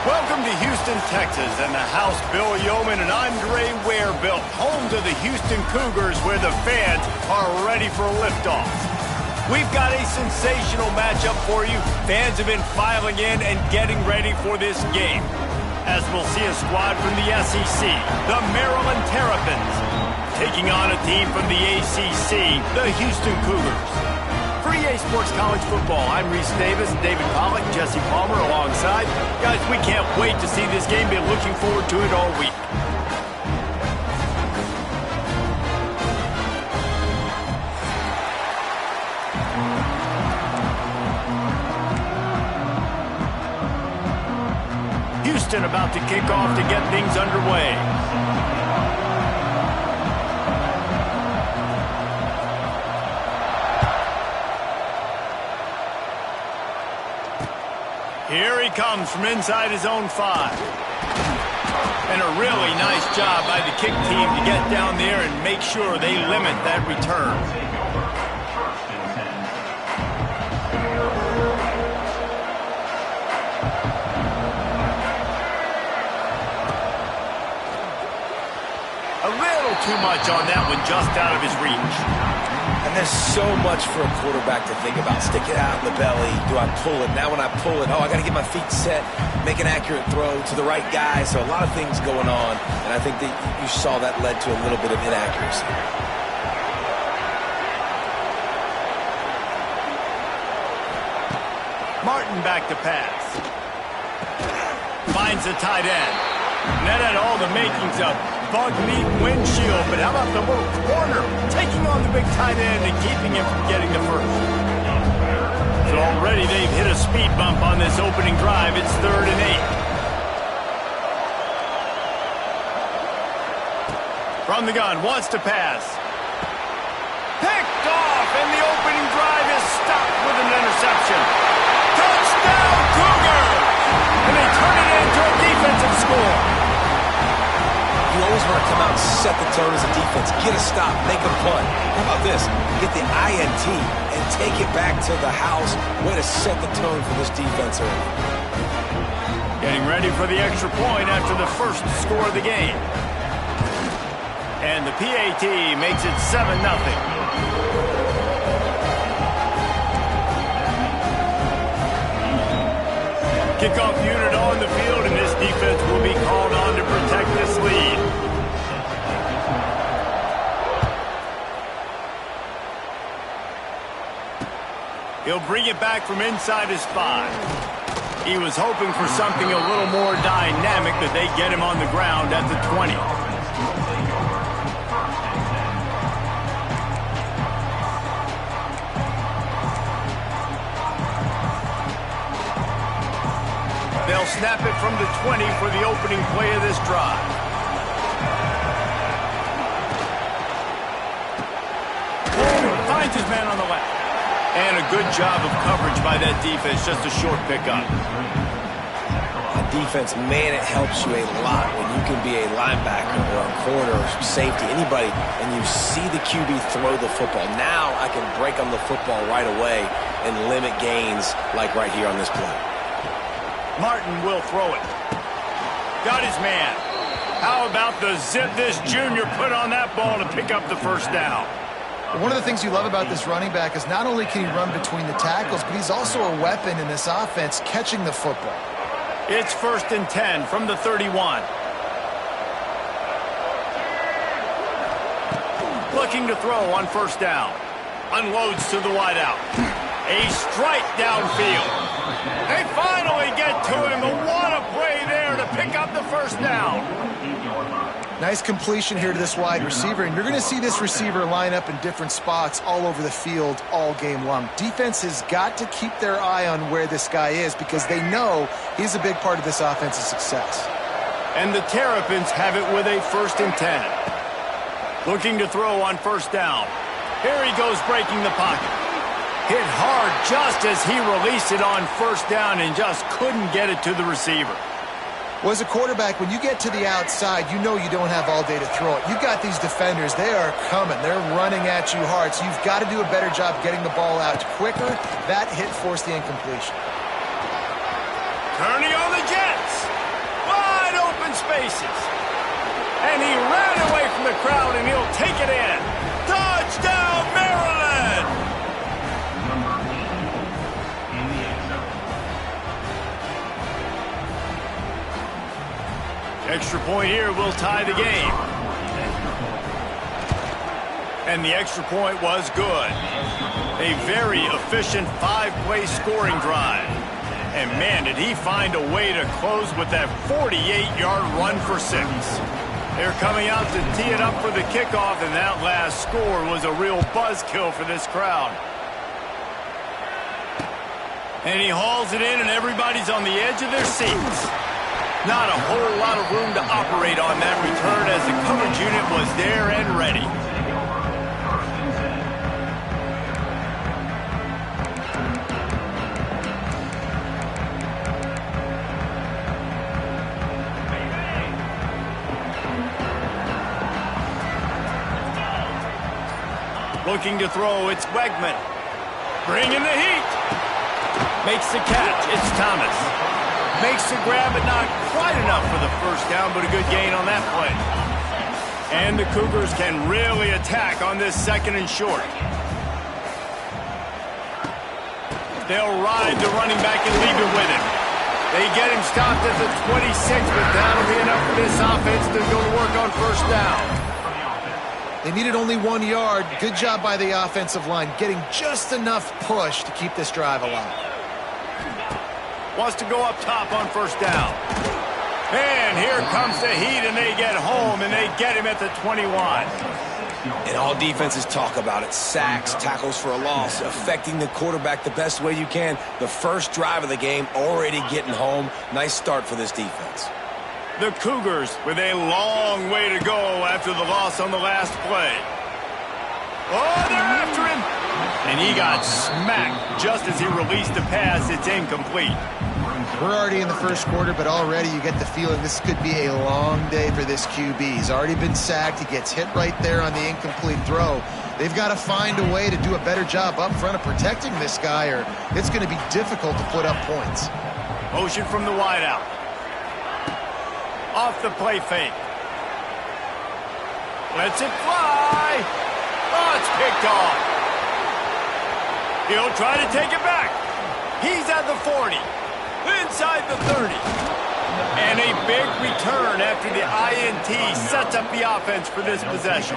Welcome to Houston, Texas, and the house Bill Yeoman and Andre Ware built, home to the Houston Cougars, where the fans are ready for a liftoff. We've got a sensational matchup for you. Fans have been filing in and getting ready for this game, as we'll see a squad from the SEC, the Maryland Terrapins, taking on a team from the ACC, the Houston Cougars. For EA Sports College Football, I'm Reese Davis, David Pollack, Jesse Palmer alongside. Guys, we can't wait to see this game. Been looking forward to it all week. Houston about to kick off to get things underway. Here he comes from inside his own 5. And a really nice job by the kick team to get down there and make sure they limit that return. A little too much on that one, just out of his reach. And there's so much for a quarterback to think about. Stick it out in the belly. Do I pull it? Now when I pull it, I got to get my feet set, make an accurate throw to the right guy. So a lot of things going on. And I think that you saw that led to a little bit of inaccuracy. Martin back to pass. Finds the tight end. And that had all the makings of bug meat windshield, but how about the little corner taking on the big tight end and keeping him from getting the first? So already they've hit a speed bump on this opening drive. It's 3rd and 8. From the gun, wants to pass. Picked off, and the opening drive is stopped with an interception. Touchdown, Cougars! And they turn it into a defensive score. You always want to come out and set the tone as a defense. Get a stop, make a punt. How about this? Get the INT and take it back to the house. Way to set the tone for this defense early. Getting ready for the extra point after the first score of the game. And the PAT makes it 7-0. Kickoff unit on the field, and this defense will be called on to protect this lead. He'll bring it back from inside his 5. He was hoping for something a little more dynamic, but they get him on the ground at the 20. They'll snap it from the 20 for the opening play of this drive. Finds his man on the left. And a good job of coverage by that defense, just a short pickup. A defense, man, it helps you a lot when you can be a linebacker or a corner or safety, anybody, and you see the QB throw the football. Now I can break on the football right away and limit gains like right here on this play. Martin will throw it. Got his man. How about the zip this junior put on that ball to pick up the first down? One of the things you love about this running back is not only can he run between the tackles, but he's also a weapon in this offense catching the football. It's 1st and 10 from the 31. Looking to throw on first down. Unloads to the wideout. A strike downfield. They finally get to him, but what a play there to pick up the first down. Nice completion here to this wide receiver, and you're going to see this receiver line up in different spots all over the field all game long. Defense has got to keep their eye on where this guy is because they know he's a big part of this offense's success. And the Terrapins have it with a 1st and 10. Looking to throw on first down. Here he goes breaking the pocket. Hit hard just as he released it on first down and just couldn't get it to the receiver. Well, as a quarterback, when you get to the outside, you know you don't have all day to throw it. You've got these defenders. They are coming. They're running at you hard. So you've got to do a better job getting the ball out quicker. That hit forced the incompletion. Turning on the Jets. spaces. And he ran away from the crowd, and he'll take it in. Touchdown, Maryland! Extra point here will tie the game. And the extra point was good. A very efficient 5-play scoring drive. And man, did he find a way to close with that 48-yard run for 6. They're coming out to tee it up for the kickoff, and that last score was a real buzzkill for this crowd. And he hauls it in, and everybody's on the edge of their seats. Not a whole lot of room to operate on that return as the coverage unit was there and ready. Looking to throw, it's Wegman. Bringing the heat. Makes the catch, it's Thomas. Makes the grab, but not quite enough for the first down, but a good gain on that play. And the Cougars can really attack on this 2nd and short. They'll ride the running back and leave it with him. They get him stopped at the 26, but that'll be enough for this offense to go to work on first down. They needed only 1 yard. Good job by the offensive line, getting just enough push to keep this drive alive. Wants to go up top on first down. And here comes the heat, and they get home, and they get him at the 21. And all defenses talk about it. Sacks, tackles for a loss, affecting the quarterback the best way you can. The first drive of the game, already getting home. Nice start for this defense. The Cougars with a long way to go after the loss on the last play. Oh, they're after him! And he got smacked just as he released the pass. It's incomplete. We're already in the first quarter, but already you get the feeling this could be a long day for this QB. He's already been sacked. He gets hit right there on the incomplete throw. They've got to find a way to do a better job up front of protecting this guy, or it's going to be difficult to put up points. Motion from the wideout. Off the play fake. Lets it fly. Oh, it's picked off. He'll try to take it back. He's at the 40. Inside the 30. And a big return after the INT sets up the offense for this possession.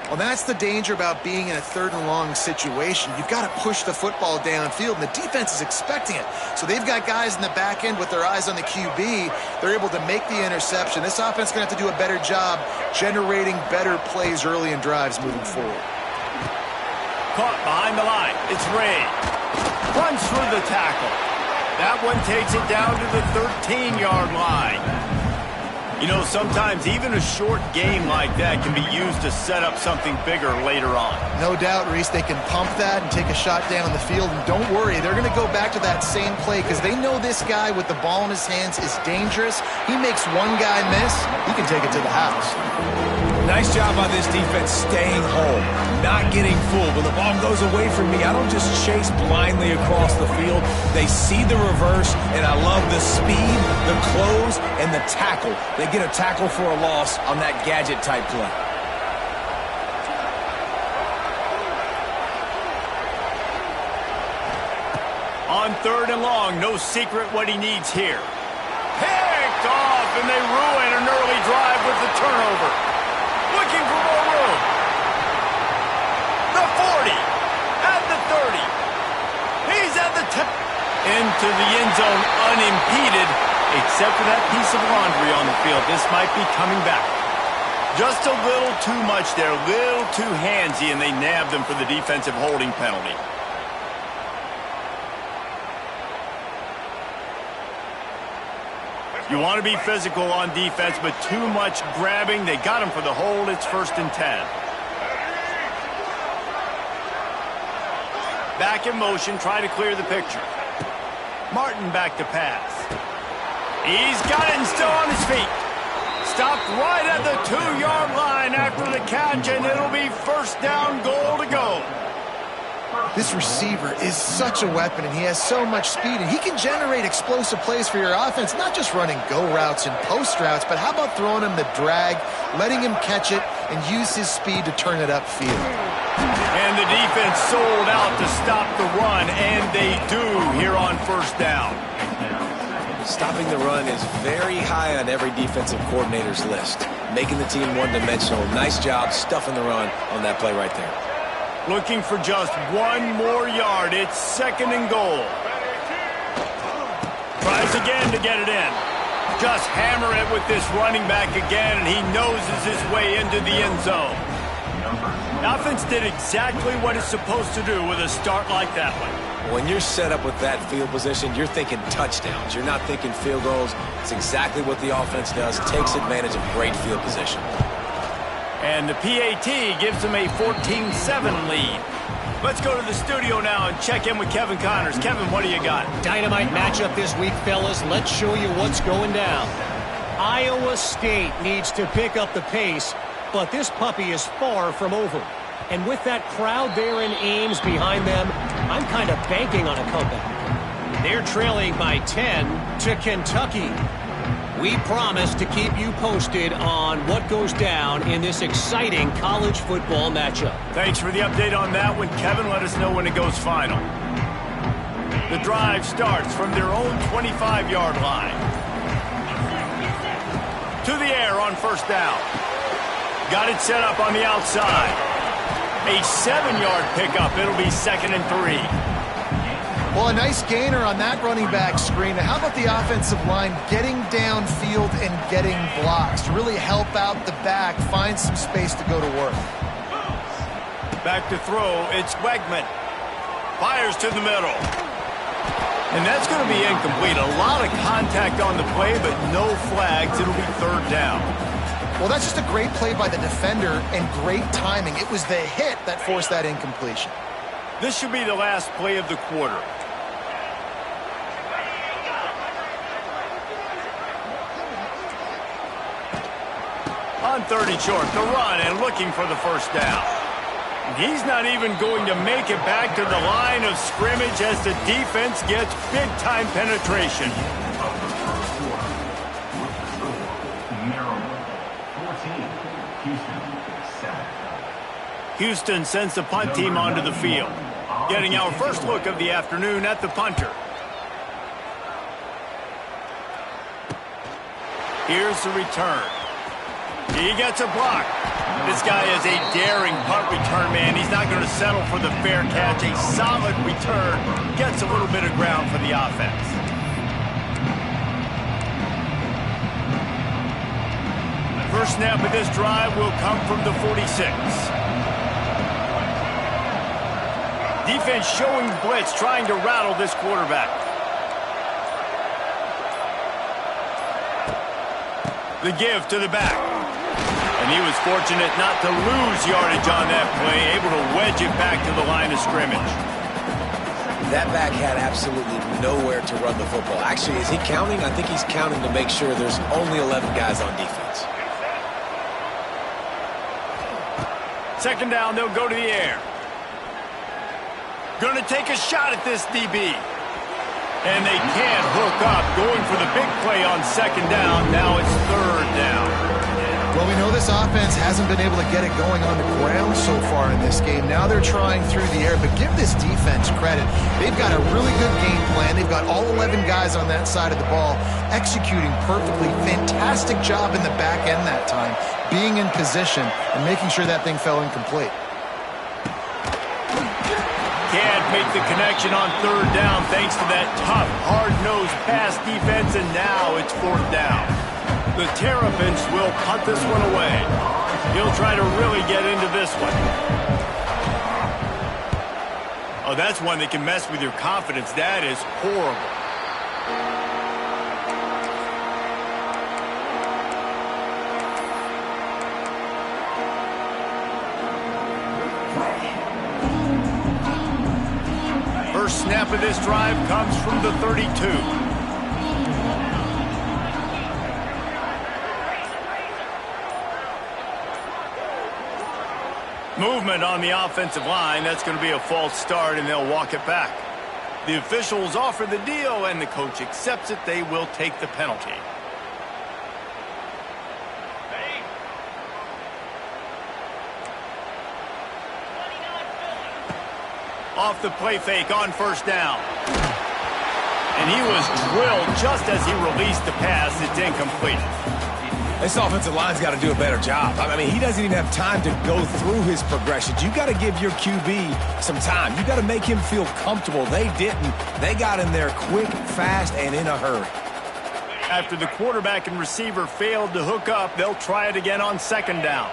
Well, that's the danger about being in a 3rd and long situation. You've got to push the football downfield, and the defense is expecting it. So they've got guys in the back end with their eyes on the QB. They're able to make the interception. This offense is going to have to do a better job generating better plays early in drives moving forward. Caught behind the line. It's Ray. Runs through the tackle. That one takes it down to the 13-yard line. You know, sometimes even a short game like that can be used to set up something bigger later on. No doubt, Reese, they can pump that and take a shot down on the field. And don't worry, they're going to go back to that same play because they know this guy with the ball in his hands is dangerous. He makes one guy miss, he can take it to the house. Nice job by this defense staying home, not getting fooled. When the ball goes away from me, I don't just chase blindly across the field. They see the reverse, and I love the speed, the close, and the tackle. They get a tackle for a loss on that gadget-type play. On 3rd and long, no secret what he needs here. Picked off, and they ruin an early drive with the turnover. Looking for more room. The 40, at the 30. He's at the 10. Into the end zone unimpeded, except for that piece of laundry on the field. This might be coming back. Just a little too much there, a little too handsy, and they nabbed them for the defensive holding penalty. You want to be physical on defense, but too much grabbing. They got him for the hold. It's 1st and 10. Back in motion, try to clear the picture. Martin back to pass. He's got it and still on his feet. Stopped right at the 2-yard line after the catch, and it'll be 1st down, goal to go. This receiver is such a weapon, and he has so much speed, and he can generate explosive plays for your offense, not just running go routes and post routes, but how about throwing him the drag, letting him catch it, and use his speed to turn it upfield. And the defense sold out to stop the run, and they do here on first down. Stopping the run is very high on every defensive coordinator's list. Making the team one-dimensional. Nice job stuffing the run on that play right there. Looking for just one more yard. It's 2nd and goal. Tries again to get it in. Just hammer it with this running back again, and he noses his way into the end zone. The offense did exactly what it's supposed to do with a start like that one. When you're set up with that field position, you're thinking touchdowns. You're not thinking field goals. It's exactly what the offense does. Takes advantage of great field position. And the PAT gives them a 14-7 lead. Let's go to the studio now and check in with Kevin Connors. Kevin, what do you got? Dynamite matchup this week, fellas. Let's show you what's going down. Iowa State needs to pick up the pace, but this puppy is far from over. And with that crowd there in Ames behind them, I'm kind of banking on a comeback. They're trailing by 10 to Kentucky. We promise to keep you posted on what goes down in this exciting college football matchup. Thanks for the update on that one, Kevin. Let us know when it goes final. The drive starts from their own 25-yard line. To the air on first down. Got it set up on the outside. A 7-yard pickup. It'll be 2nd and 3. Well, a nice gainer on that running back screen. How about the offensive line getting downfield and getting blocks to really help out the back, find some space to go to work? Back to throw. It's Wegman. Fires to the middle. And that's going to be incomplete. A lot of contact on the play, but no flags. It'll be 3rd down. Well, that's just a great play by the defender and great timing. It was the hit that forced that incompletion. This should be the last play of the quarter. On 30 short, the run and looking for the first down. He's not even going to make it back to the line of scrimmage as the defense gets big-time penetration. Houston sends the punt team onto the field. Getting our first look of the afternoon at the punter. Here's the return. He gets a block. This guy is a daring punt return man. He's not going to settle for the fair catch. A solid return. Gets a little bit of ground for the offense. First snap of this drive will come from the 46. Defense showing blitz, trying to rattle this quarterback. The give to the back. And he was fortunate not to lose yardage on that play, able to wedge it back to the line of scrimmage. That back had absolutely nowhere to run the football. Actually, is he counting? I think he's counting to make sure there's only 11 guys on defense. 2nd down, they'll go to the air. Going to take a shot at this DB. And they can't hook up. Going for the big play on 2nd down. Now it's 3rd down. Well, we know this offense hasn't been able to get it going on the ground so far in this game. Now they're trying through the air, but give this defense credit. They've got a really good game plan. They've got all 11 guys on that side of the ball executing perfectly. Fantastic job in the back end that time, being in position and making sure that thing fell incomplete. Can't make the connection on 3rd down thanks to that tough, hard-nosed pass defense, and now it's 4th down. The Terrapins will punt this one away. He'll try to really get into this one. Oh, that's one that can mess with your confidence. That is horrible. First snap of this drive comes from the 32. Movement on the offensive line. That's going to be a false start, and they'll walk it back. The officials offer the deal, and the coach accepts it. They will take the penalty. Off the play fake on first down. And he was drilled just as he released the pass. It's incomplete. This offensive line's got to do a better job. I mean, he doesn't even have time to go through his progressions. You got to give your QB some time. You got to make him feel comfortable. They didn't. They got in there quick, fast, and in a hurry. After the quarterback and receiver failed to hook up, they'll try it again on second down.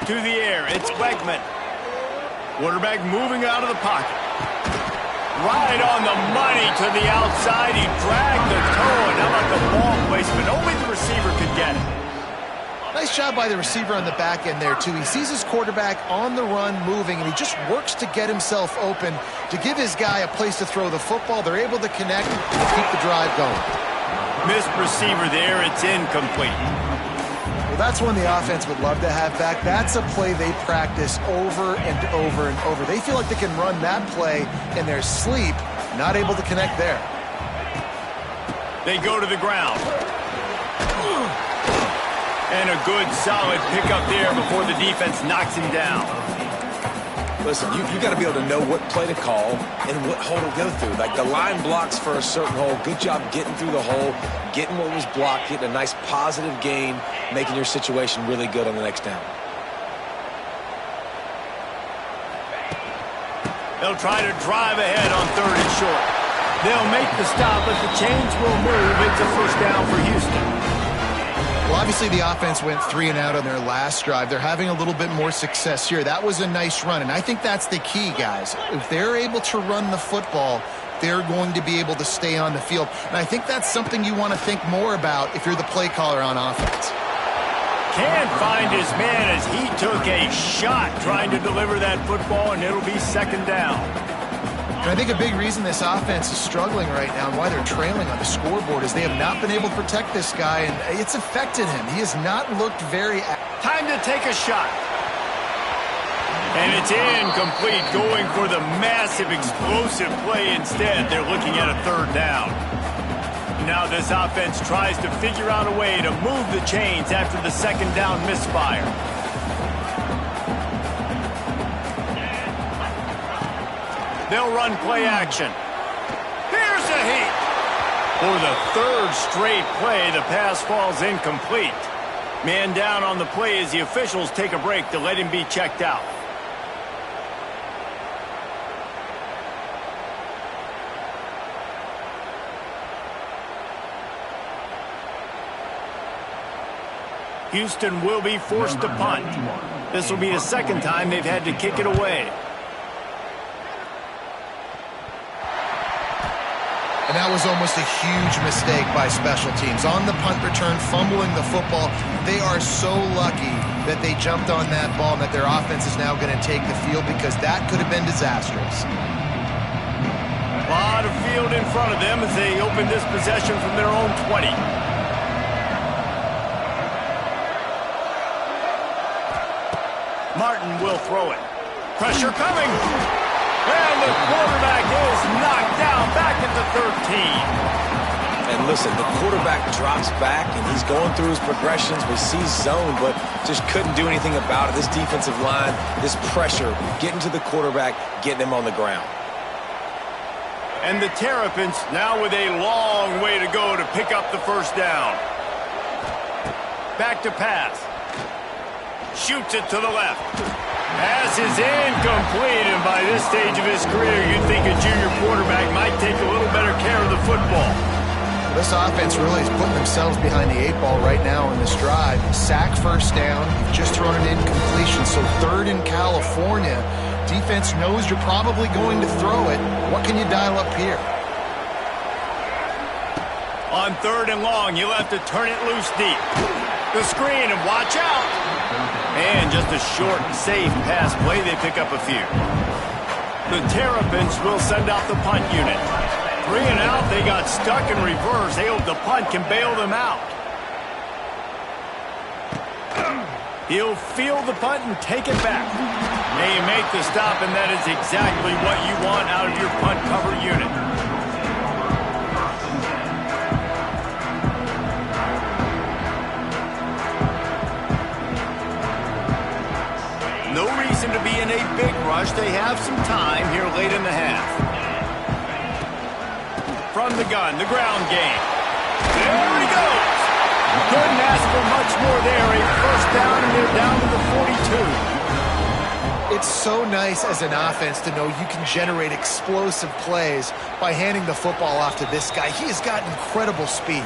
To the air, it's Beckman. Quarterback moving out of the pocket. Right on the money to the outside. He dragged the toe, and how about the ball placement? Only the receiver could get it. Nice job by the receiver on the back end there, too. He sees his quarterback on the run moving, and he just works to get himself open to give his guy a place to throw the football. They're able to connect and keep the drive going. Missed receiver there. It's incomplete. Well, that's one the offense would love to have back. That's a play they practice over and over and over. They feel like they can run that play in their sleep, not able to connect there. They go to the ground. And a good, solid pickup there before the defense knocks him down. Listen, you got to be able to know what play to call and what hole to go through. Like the line blocks for a certain hole. Good job getting through the hole, getting what was blocked, getting a nice positive gain, making your situation really good on the next down. They'll try to drive ahead on third and short. They'll make the stop, but the chains will move. It's a first down for Houston. Well, obviously the offense went 3 and out on their last drive. They're having a little bit more success here. That was a nice run, and I think that's the key, guys. If they're able to run the football, they're going to be able to stay on the field. And I think that's something you want to think more about if you're the play caller on offense. Can't find his man as he took a shot trying to deliver that football, and it'll be second down. And I think a big reason this offense is struggling right now and why they're trailing on the scoreboard is they have not been able to protect this guy, and it's affected him. He has not looked very... Time to take a shot. And it's incomplete, going for the massive, explosive play instead. They're looking at a third down. Now this offense tries to figure out a way to move the chains after the second down misfire. They'll run play action. Here's a heat. For the third straight play, the pass falls incomplete. Man down on the play as the officials take a break to let him be checked out. Houston will be forced to punt. This will be the second time they've had to kick it away. And that was almost a huge mistake by special teams. On the punt return, fumbling the football. They are so lucky that they jumped on that ball and that their offense is now going to take the field, because that could have been disastrous. A lot of field in front of them as they open this possession from their own 20. Martin will throw it. Pressure coming. And the quarterback is knocked down back at the 13. And listen, the quarterback drops back, and he's going through his progressions. We see zone, but just couldn't do anything about it. This defensive line, this pressure, getting to the quarterback, getting him on the ground. And the Terrapins now with a long way to go to pick up the first down. Back to pass. Shoots it to the left. Pass is incomplete, and by this stage of his career, you'd think a junior quarterback might take a little better care of the football. This offense really is putting themselves behind the 8 ball right now in this drive. Sack first down. You've just thrown an incompletion, so third in California. Defense knows you're probably going to throw it. What can you dial up here? On third and long, you'll have to turn it loose deep. The screen, and watch out. And just a short, safe pass play. They pick up a few. The Terrapins will send out the punt unit. 3 and out. They got stuck in reverse. They hope the punt can bail them out. He'll field the punt and take it back. They make the stop, and that is exactly what you want out of your punt cover unit. No reason to be in a big rush. They have some time here late in the half. From the gun, the ground game. There he goes. Couldn't ask for much more there. A first down, and they're down to the 42. It's so nice as an offense to know you can generate explosive plays by handing the football off to this guy. He has got incredible speed.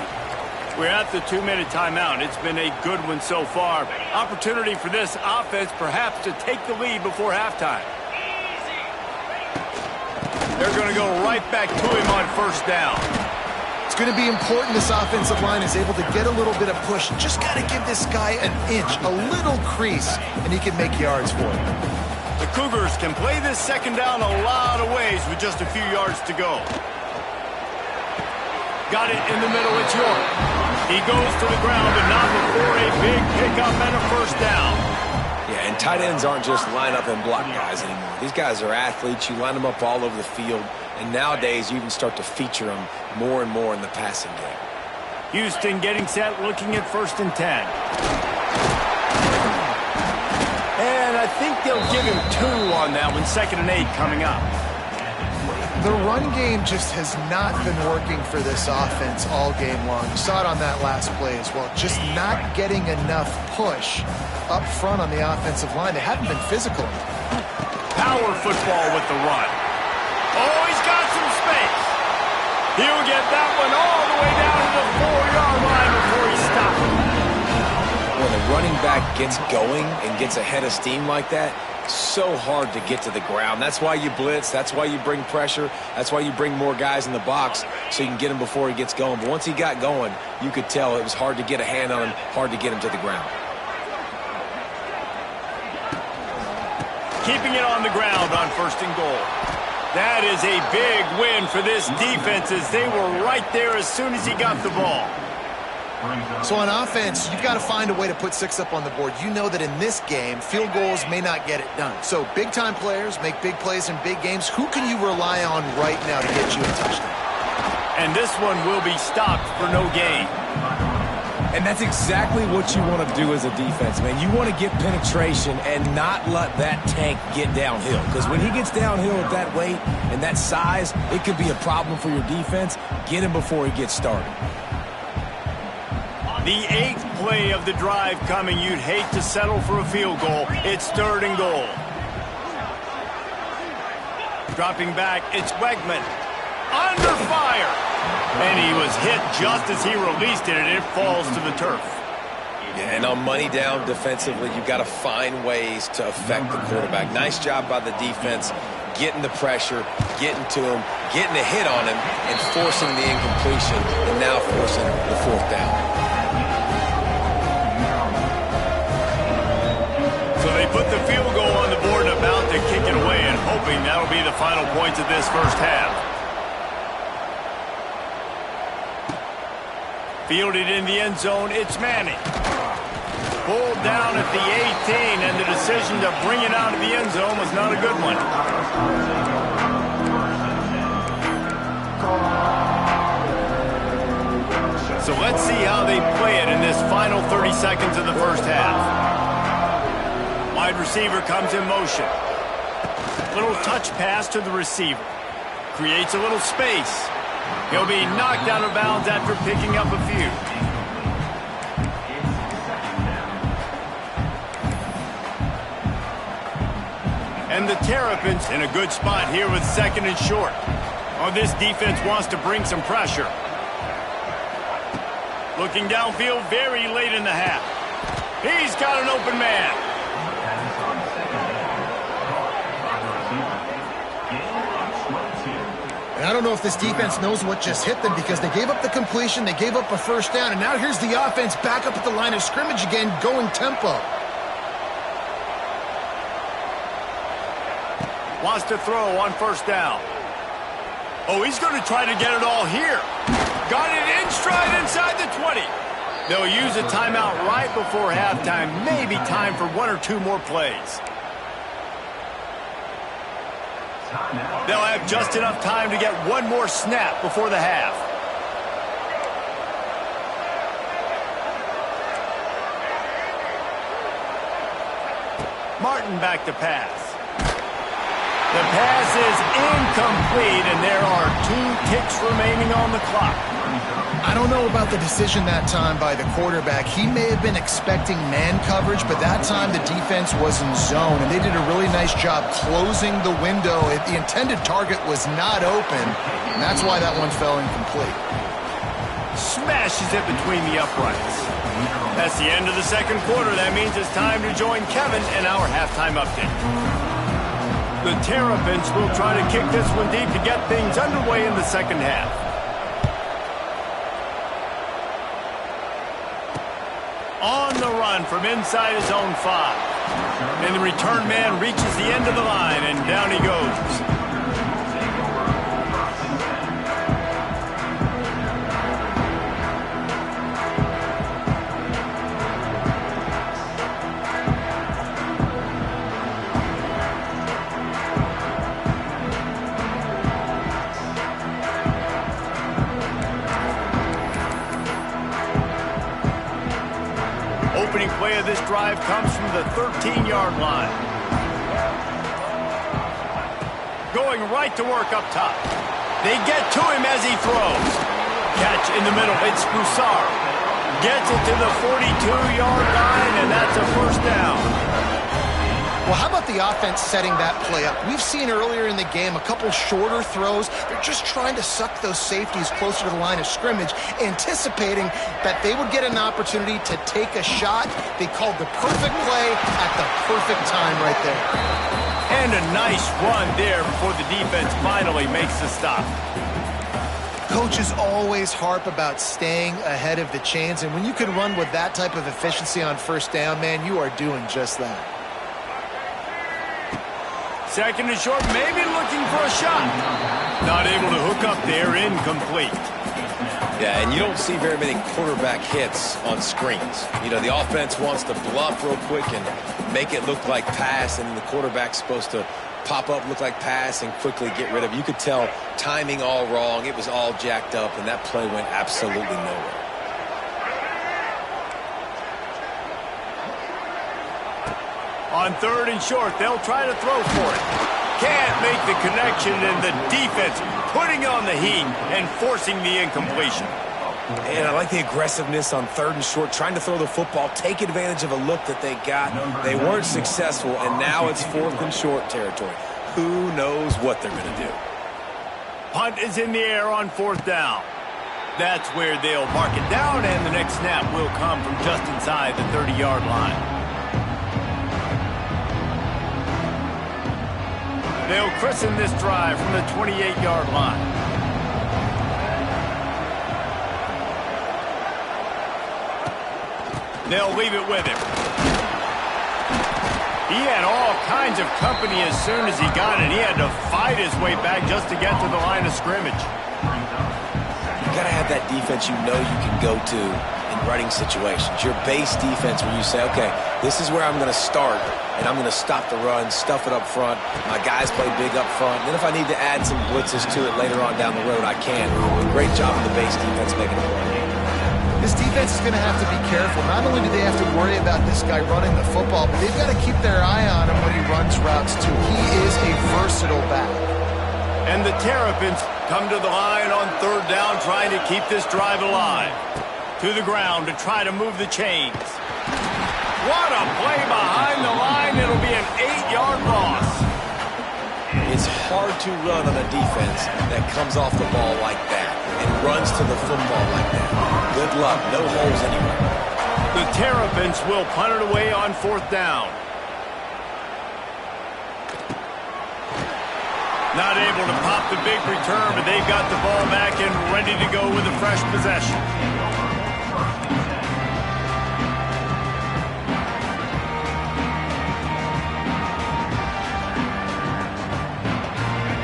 We're at the 2-minute timeout. It's been a good one so far. Opportunity for this offense perhaps to take the lead before halftime. They're going to go right back to him on first down. It's going to be important this offensive line is able to get a little bit of push. Just got to give this guy an inch, a little crease, and he can make yards for it. The Cougars can play this second down a lot of ways with just a few yards to go. Got it in the middle. It's York. He goes to the ground, but not before a big pickup and a first down. Yeah, and tight ends aren't just line up and block guys anymore. These guys are athletes. You line them up all over the field. And nowadays, you even start to feature them more and more in the passing game. Houston getting set, looking at 1st and 10. And I think they'll give him 2 on that one. 2nd and 8 coming up. The run game just has not been working for this offense all game long. You saw it on that last play as well. Just not getting enough push up front on the offensive line. They haven't been physical. Power football with the run. Oh, he's got some space. He'll get that one all the way down to the 4-yard line before he stops. When the running back gets going and gets ahead of steam like that, so hard to get to the ground. That's why you blitz. That's why you bring pressure. That's why you bring more guys in the box so you can get him before he gets going. But once he got going, you could tell it was hard to get a hand on him, hard to get him to the ground. Keeping it on the ground on 1st and goal. That is a big win for this defense as they were right there as soon as he got the ball. So on offense, you've got to find a way to put 6 up on the board. You know that in this game, field goals may not get it done. So big-time players make big plays in big games. Who can you rely on right now to get you a touchdown? And this one will be stopped for no gain. And that's exactly what you want to do as a defense, man. You want to get penetration and not let that tank get downhill. Because when he gets downhill at that weight and that size, it could be a problem for your defense. Get him before he gets started. The 8th play of the drive coming. You'd hate to settle for a field goal. It's 3rd and goal. Dropping back, it's Wegman. Under fire. And he was hit just as he released it, and it falls to the turf. Yeah, and on money down defensively, you've got to find ways to affect the quarterback. Nice job by the defense, getting the pressure, getting to him, getting a hit on him, and forcing the incompletion, and now forcing the 4th down. So they put the field goal on the board and about to kick it away, and hoping that'll be the final points of this first half. Fielded in the end zone, it's Manning. Pulled down at the 18, and the decision to bring it out of the end zone was not a good one. So let's see how they play it in this final 30 seconds of the first half. Wide receiver comes in motion. Little touch pass to the receiver. Creates a little space. He'll be knocked out of bounds after picking up a few. And the Terrapins in a good spot here with 2nd and short. Oh, this defense wants to bring some pressure. Looking downfield very late in the half. He's got an open man. And I don't know if this defense knows what just hit them because they gave up the completion, they gave up a first down, and now here's the offense back up at the line of scrimmage again, going tempo. Wants to throw on first down. Oh, he's going to try to get it all here. Got it in stride inside the 20. They'll use a timeout right before halftime. Maybe time for 1 or 2 more plays. They'll have just enough time to get 1 more snap before the half. Martin back to pass. The pass is incomplete, and there are 2 ticks remaining on the clock. I don't know about the decision that time by the quarterback. He may have been expecting man coverage, but that time the defense was in zone, and they did a really nice job closing the window. The intended target was not open, and that's why that one fell incomplete. Smashes it between the uprights. That's the end of the second quarter. That means it's time to join Kevin and our halftime update. The Terrapins will try to kick this one deep to get things underway in the second half. On the run from inside his own 5. And the return man reaches the end of the line, and down he goes. Opening play of this drive comes from the 13-yard line. Going right to work up top. They get to him as he throws. Catch in the middle. It's Broussard. Gets it to the 42-yard line, and that's a first down. Well, how about the offense setting that play up? We've seen earlier in the game a couple shorter throws. They're just trying to suck those safeties closer to the line of scrimmage, anticipating that they would get an opportunity to take a shot. They called the perfect play at the perfect time right there. And a nice run there before the defense finally makes the stop. Coaches always harp about staying ahead of the chains, and when you can run with that type of efficiency on first down, man, you are doing just that. Second and short, maybe looking for a shot. Not able to hook up there, incomplete. Yeah, and you don't see very many quarterback hits on screens. You know, the offense wants to bluff real quick and make it look like pass, and then the quarterback's supposed to pop up, look like pass, and quickly get rid of it. You could tell timing all wrong. It was all jacked up, and that play went absolutely nowhere. On third and short, they'll try to throw for it. Can't make the connection, and the defense putting on the heat and forcing the incompletion. And I like the aggressiveness on third and short, trying to throw the football, take advantage of a look that they got. They weren't successful, and now it's fourth and short territory. Who knows what they're going to do? Punt is in the air on fourth down. That's where they'll mark it down, and the next snap will come from just inside the 30-yard line. They'll christen this drive from the 28-yard line. They'll leave it with him. He had all kinds of company as soon as he got it. He had to fight his way back just to get to the line of scrimmage. You got to have that defense you know you can go to in running situations. Your base defense where you say, okay, this is where I'm going to start, and I'm going to stop the run, stuff it up front. My guys play big up front. Then if I need to add some blitzes to it later on down the road, I can. Great job of the base defense making it work. This defense is going to have to be careful. Not only do they have to worry about this guy running the football, but they've got to keep their eye on him when he runs routes, too. He is a versatile back. And the Terrapins come to the line on third down, trying to keep this drive alive. To the ground to try to move the chains. What a play behind the line. It'll be an 8-yard loss. It's hard to run on a defense that comes off the ball like that and runs to the football like that. Good luck. No holes anywhere. The Terrapins will punt it away on fourth down. Not able to pop the big return, but they've got the ball back and ready to go with a fresh possession.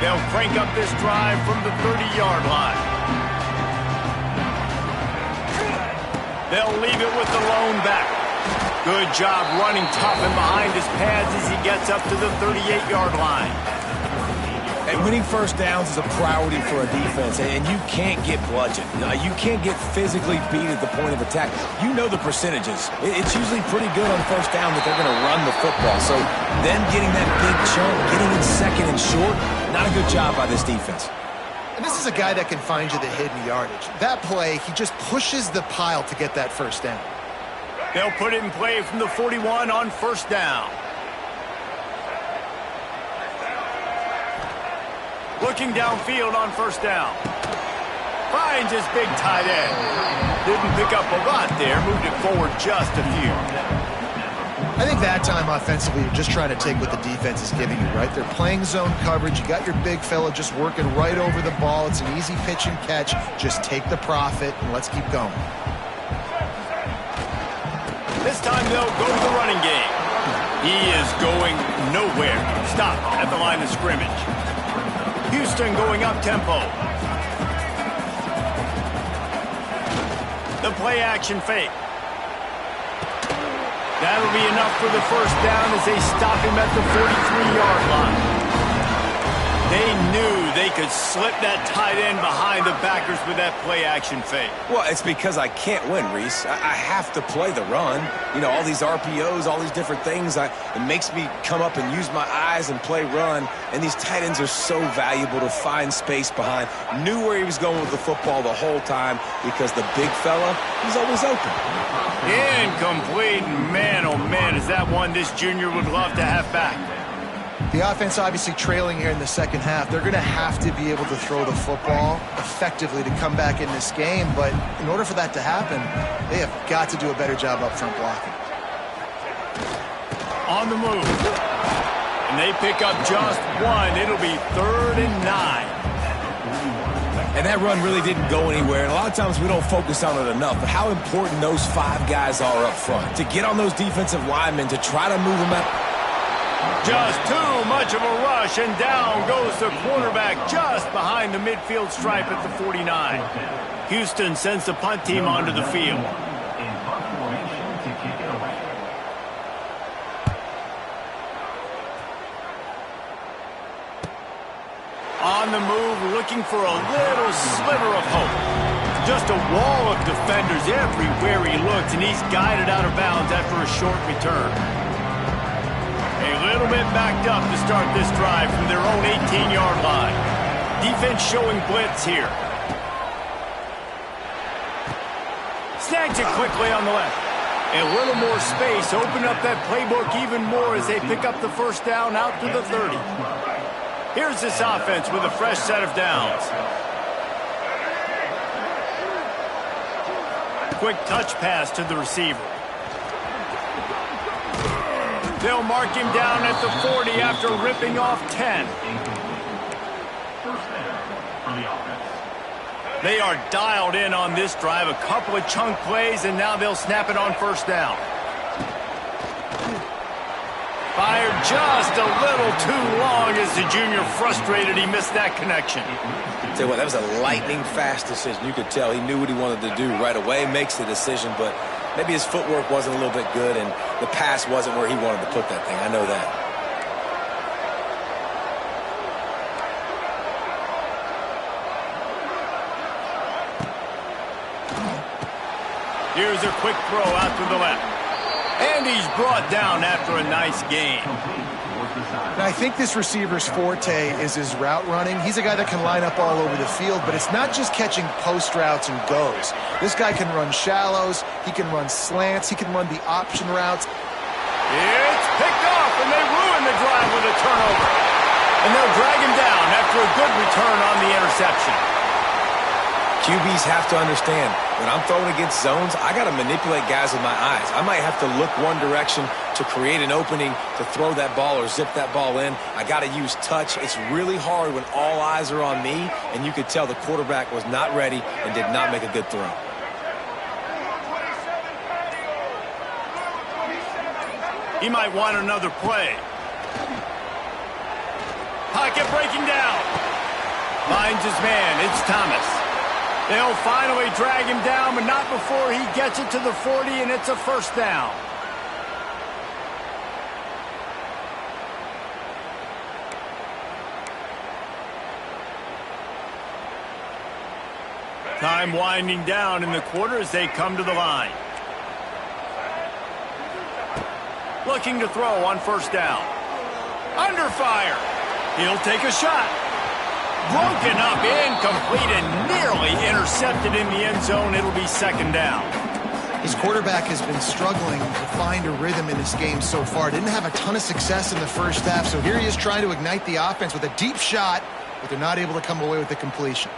They'll crank up this drive from the 30-yard line. They'll leave it with the lone back. Good job running tough and behind his pads as he gets up to the 38-yard line. And winning first downs is a priority for a defense, and you can't get bludgeoned. You can't get physically beat at the point of attack. You know the percentages. It's usually pretty good on first down that they're going to run the football. So them getting that big chunk, getting in second and short, not a good job by this defense. And this is a guy that can find you the hidden yardage. That play, he just pushes the pile to get that first down. They'll put it in play from the 41 on first down. Looking downfield on first down. Finds his big tight end. Didn't pick up a lot there. Moved it forward just a few. I think that time offensively, you're just trying to take what the defense is giving you, right? They're playing zone coverage. You got your big fella just working right over the ball. It's an easy pitch and catch. Just take the profit and let's keep going. This time they'll go to the running game. He is going nowhere. Stop at the line of scrimmage. Houston going up tempo. The play action fake. That'll be enough for the first down as they stop him at the 43-yard line. They knew they could slip that tight end behind the backers with that play action fake. Well, it's because I can't win, Reese. I have to play the run. You know, all these RPOs, all these different things. It makes me come up and use my eyes and play run. And these tight ends are so valuable to find space behind. Knew where he was going with the football the whole time because the big fella, he's always open. Incomplete. Man, oh man, is that one this junior would love to have back. The offense obviously trailing here in the second half. They're going to have to be able to throw the football effectively to come back in this game. But in order for that to happen, they have got to do a better job up front blocking. On the move. And they pick up just one. It'll be 3rd and 9. And that run really didn't go anywhere. And a lot of times we don't focus on it enough. But how important those 5 guys are up front. To get on those defensive linemen, to try to move them out. Just too much of a rush, and down goes the quarterback just behind the midfield stripe at the 49. Houston sends the punt team onto the field. On the move, looking for a little sliver of hope. Just a wall of defenders everywhere he looks, and he's guided out of bounds after a short return. A little bit backed up to start this drive from their own 18-yard line. Defense showing blitz here. Snags it quickly on the left. A little more space. Open up that playbook even more as they pick up the first down out to the 30. Here's this offense with a fresh set of downs. Quick touch pass to the receiver. They'll mark him down at the 40 after ripping off 10. They are dialed in on this drive. A couple of chunk plays, and now they'll snap it on first down. Fired just a little too long as the junior frustrated. He missed that connection. Tell you what, that was a lightning-fast decision. You could tell he knew what he wanted to do right away, makes the decision, but maybe his footwork wasn't a little bit good, and the pass wasn't where he wanted to put that thing. I know that. Here's a quick throw out to the left. And he's brought down after a nice gain. Now, I think this receiver's forte is his route running. He's a guy that can line up all over the field, but it's not just catching post routes and goes. This guy can run shallows, he can run slants, he can run the option routes. It's picked off, and they ruin the drive with a turnover. And they'll drag him down after a good return on the interception. QBs have to understand, when I'm throwing against zones, I got to manipulate guys with my eyes. I might have to look one direction to create an opening to throw that ball or zip that ball in. I got to use touch. It's really hard when all eyes are on me, and you could tell the quarterback was not ready and did not make a good throw. He might want another play. Pocket breaking down. Finds his man. It's Thomas. They'll finally drag him down, but not before he gets it to the 40, and it's a first down. Time winding down in the quarter as they come to the line. Looking to throw on first down. Under fire. He'll take a shot. Broken up, incomplete, and nearly intercepted in the end zone. It'll be second down. His quarterback has been struggling to find a rhythm in this game so far. Didn't have a ton of success in the first half, so here he is trying to ignite the offense with a deep shot, but they're not able to come away with the completion.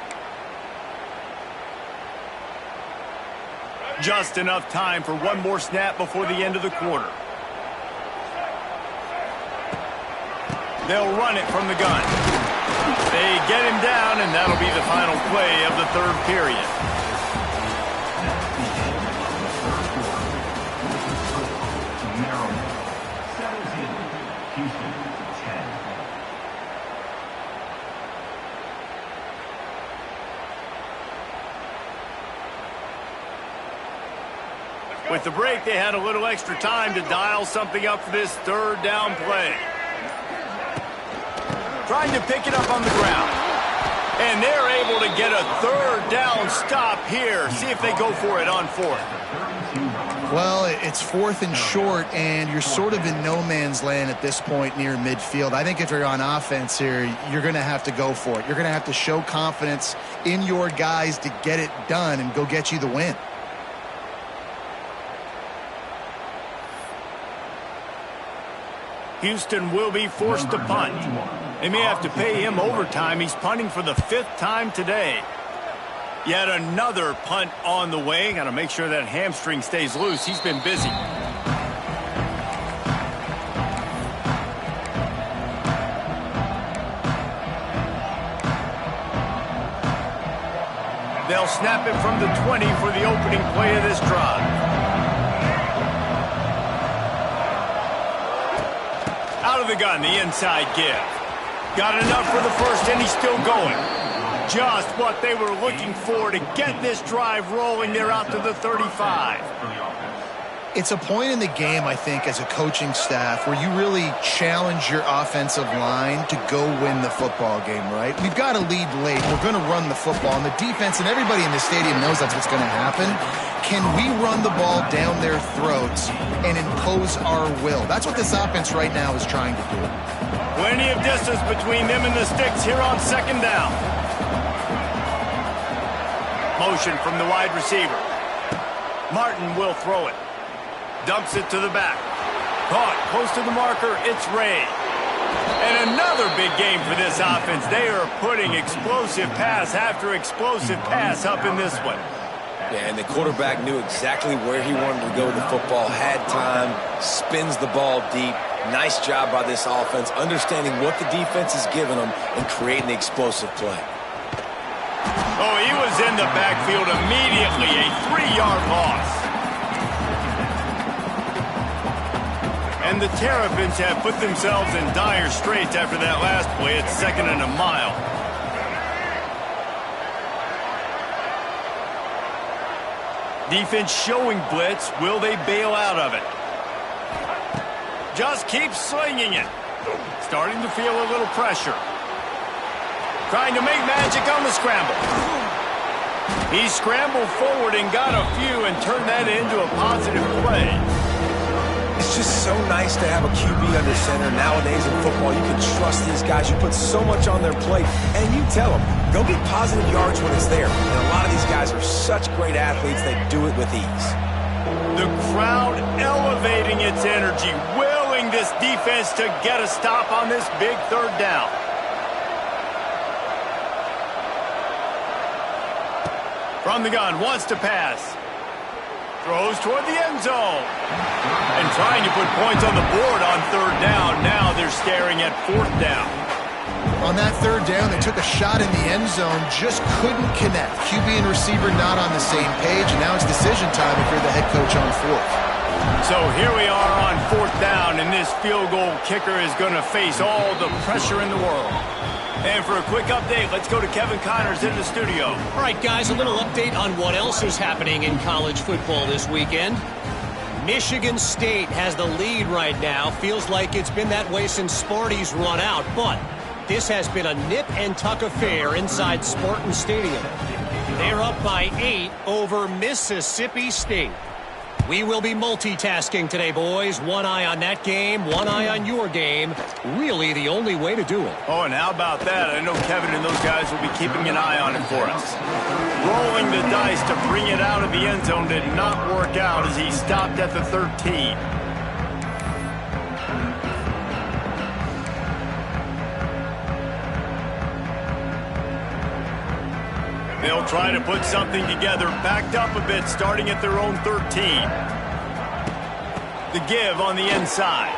Just enough time for one more snap before the end of the quarter. They'll run it from the gun. They get him down, and that'll be the final play of the third period. With the break, they had a little extra time to dial something up for this third down play. Trying to pick it up on the ground. And they're able to get a third down stop here. See if they go for it on fourth. Well, it's fourth and short, and you're sort of in no man's land at this point near midfield. I think if you're on offense here, you're going to have to go for it. You're going to have to show confidence in your guys to get it done and go get you the win. Houston will be forced to punt. They may have to pay him overtime. He's punting for the 5th time today. Yet another punt on the way. Got to make sure that hamstring stays loose. He's been busy. They'll snap it from the 20 for the opening play of this drive. Out of the gun, the inside give. Got enough for the first, and he's still going. Just what they were looking for to get this drive rolling. They're out to the 35. It's a point in the game, I think, as a coaching staff where you really challenge your offensive line to go win the football game, right? We've got to lead late. We're going to run the football, and the defense and everybody in the stadium knows that's what's going to happen. Can we run the ball down their throats and impose our will? That's what this offense right now is trying to do. Plenty of distance between them and the sticks here on second down. Motion from the wide receiver. Martin will throw it. Dumps it to the back. Caught close to the marker. It's Ray. And another big game for this offense. They are putting explosive pass after explosive pass up in this one. Yeah, and the quarterback knew exactly where he wanted to go with the football, had time, spins the ball deep. Nice job by this offense, understanding what the defense is giving them and creating the explosive play. Oh, he was in the backfield immediately. A 3-yard loss. And the Terrapins have put themselves in dire straits after that last play. It's 2nd and a mile. Defense showing blitz. Will they bail out of it? Just keep slinging it. Starting to feel a little pressure. Trying to make magic on the scramble. He scrambled forward and got a few and turned that into a positive play. It's just so nice to have a QB under center. Nowadays in football, you can trust these guys. You put so much on their plate, and you tell them, go get positive yards when it's there. And a lot of these guys are such great athletes, they do it with ease. The crowd elevating its energy, willing this defense to get a stop on this big third down. From the gun, wants to pass. Throws toward the end zone. And trying to put points on the board on third down. Now they're staring at fourth down. On that third down, they took a shot in the end zone, just couldn't connect. QB and receiver not on the same page, and now it's decision time if you're the head coach on fourth. So here we are on fourth down, and this field goal kicker is going to face all the pressure in the world. And for a quick update, let's go to Kevin Connors in the studio. All right, guys, a little update on what else is happening in college football this weekend. Michigan State has the lead right now. Feels like it's been that way since Sparty's run out, but this has been a nip-and-tuck affair inside Spartan Stadium. They're up by 8 over Mississippi State. We will be multitasking today, boys. One eye on that game, one eye on your game. Really the only way to do it. Oh, and how about that? I know Kevin and those guys will be keeping an eye on it for us. Rolling the dice to bring it out of the end zone did not work out as he stopped at the 13. They'll try to put something together, backed up a bit, starting at their own 13. The give on the inside.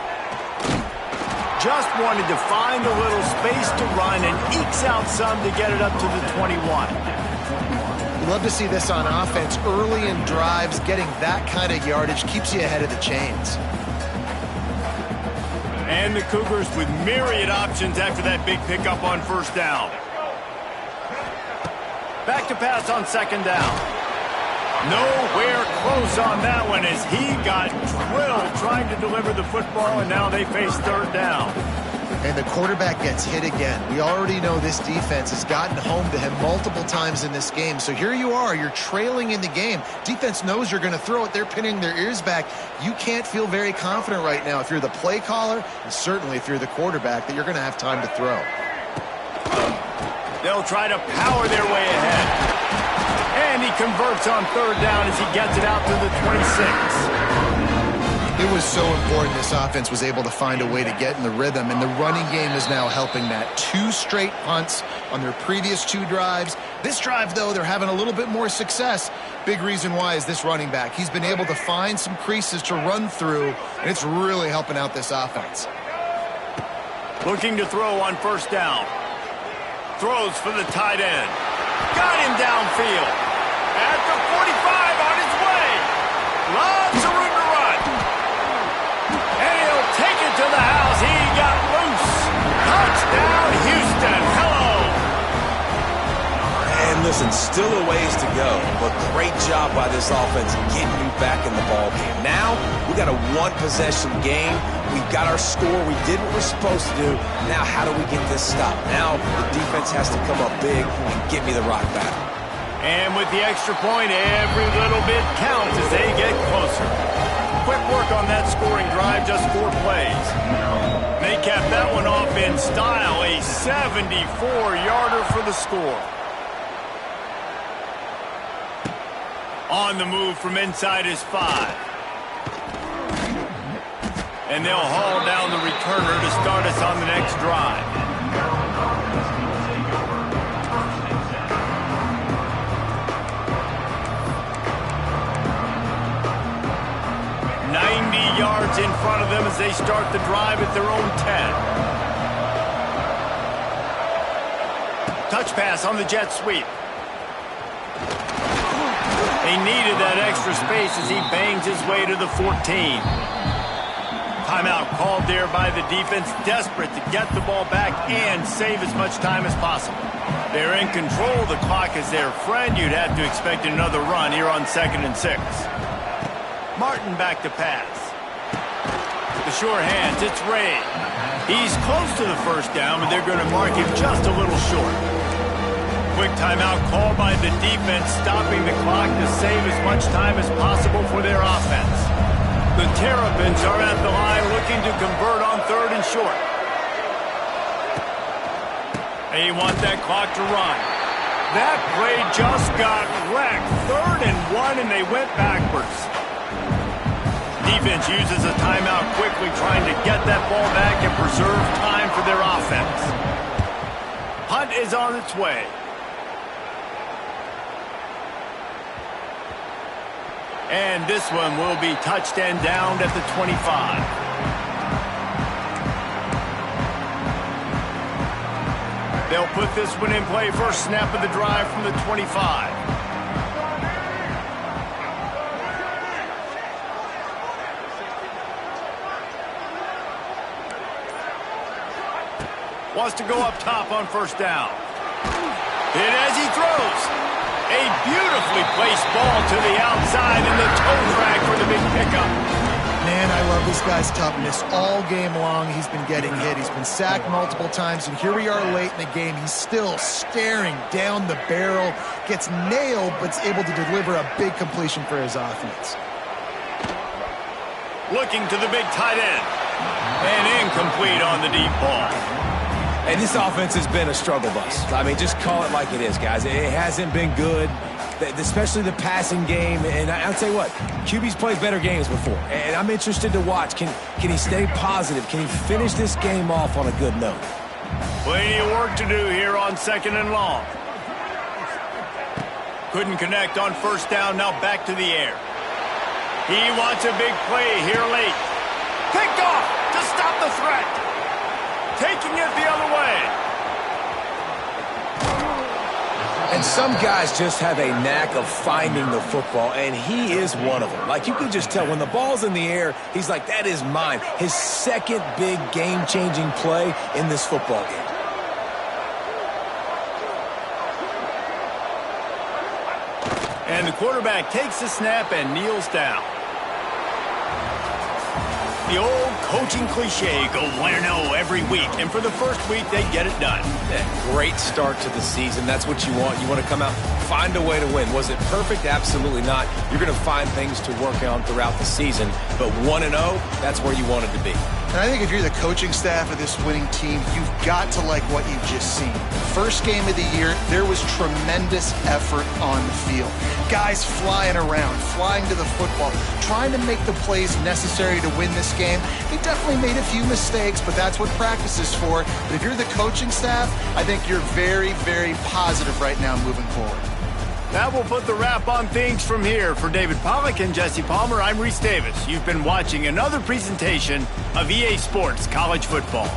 Just wanted to find a little space to run and ekes out some to get it up to the 21. Love to see this on offense. Early in drives, getting that kind of yardage keeps you ahead of the chains. And the Cougars with myriad options after that big pickup on first down. Back to pass on second down. Nowhere close on that one as he got drilled trying to deliver the football, and now they face third down. And the quarterback gets hit again. We already know this defense has gotten home to him multiple times in this game. So here you are, you're trailing in the game. Defense knows you're going to throw it. They're pinning their ears back. You can't feel very confident right now if you're the play caller, and certainly if you're the quarterback, that you're going to have time to throw. They'll try to power their way ahead. And he converts on third down as he gets it out to the 26. It was so important this offense was able to find a way to get in the rhythm, and the running game is now helping that. 2 straight punts on their previous 2 drives. This drive, though, they're having a little bit more success. Big reason why is this running back. He's been able to find some creases to run through, and it's really helping out this offense. Looking to throw on first down. Throws for the tight end. Got him downfield. At the 45 on his way. Lots of room to run. And he'll take it to the house. He got loose. Touchdown, Houston. Hello. And listen, still a ways to go, but great job by this offense getting you back in the ball game. Now, we got a 1-possession game. We've got our score. We did what we're supposed to do. Now, how do we get this stopped? Now, the defense has to come up big and get me the rock back. And with the extra point, every little bit counts as they get closer. Quick work on that scoring drive, just 4 plays. They capped that one off in style, a 74-yarder for the score. On the move from inside his 5. And they'll haul down the returner to start us on the next drive. Yards in front of them as they start the drive at their own 10. Touch pass on the jet sweep. They needed that extra space as he bangs his way to the 14. Timeout called there by the defense, desperate to get the ball back and save as much time as possible. They're in control. The clock is their friend. You'd have to expect another run here on 2nd and 6. Martin back to pass. The sure hands, it's Ray. He's close to the first down, but they're going to mark him just a little short. Quick timeout called by the defense, stopping the clock to save as much time as possible for their offense. The Terrapins are at the line looking to convert on 3rd and short. They want that clock to run. That play just got wrecked. 3rd and 1, and they went backwards. Defense uses a timeout quickly, trying to get that ball back and preserve time for their offense. Punt is on its way. And this one will be touched and downed at the 25. They'll put this one in play. First snap of the drive from the 25. Wants to go up top on first down. And as he throws, a beautifully placed ball to the outside and the toe drag for the big pickup. Man, I love this guy's toughness. All game long, he's been getting hit. He's been sacked multiple times, and here we are late in the game. He's still staring down the barrel, gets nailed, but is able to deliver a big completion for his offense. Looking to the big tight end. And incomplete on the deep ball. And this offense has been a struggle bus. I mean, just call it like it is, guys. It hasn't been good, especially the passing game. And I'll tell you what, QB's played better games before. And I'm interested to watch. Can he stay positive? Can he finish this game off on a good note? Plenty of work to do here on 2nd and long. Couldn't connect on first down, now back to the air. He wants a big play here late. Picked off to stop the threat. Taking it the other way. And some guys just have a knack of finding the football, and he is one of them. Like, you can just tell when the ball's in the air, he's like, that is mine. His second big game-changing play in this football game. And the quarterback takes the snap and kneels down. The old coaching cliche, go 1-0 every week. And for the first week, they get it done. Yeah, great start to the season. That's what you want. You want to come out, find a way to win. Was it perfect? Absolutely not. You're going to find things to work on throughout the season. But 1-0, that's where you wanted to be. And I think if you're the coaching staff of this winning team, you've got to like what you've just seen. First game of the year, there was tremendous effort on the field. Guys flying around, flying to the football, trying to make the plays necessary to win this game. They definitely made a few mistakes, but that's what practice is for. But if you're the coaching staff, I think you're very, very positive right now moving forward. That will put the wrap on things from here. For David Pollack and Jesse Palmer, I'm Reese Davis. You've been watching another presentation of EA Sports College Football.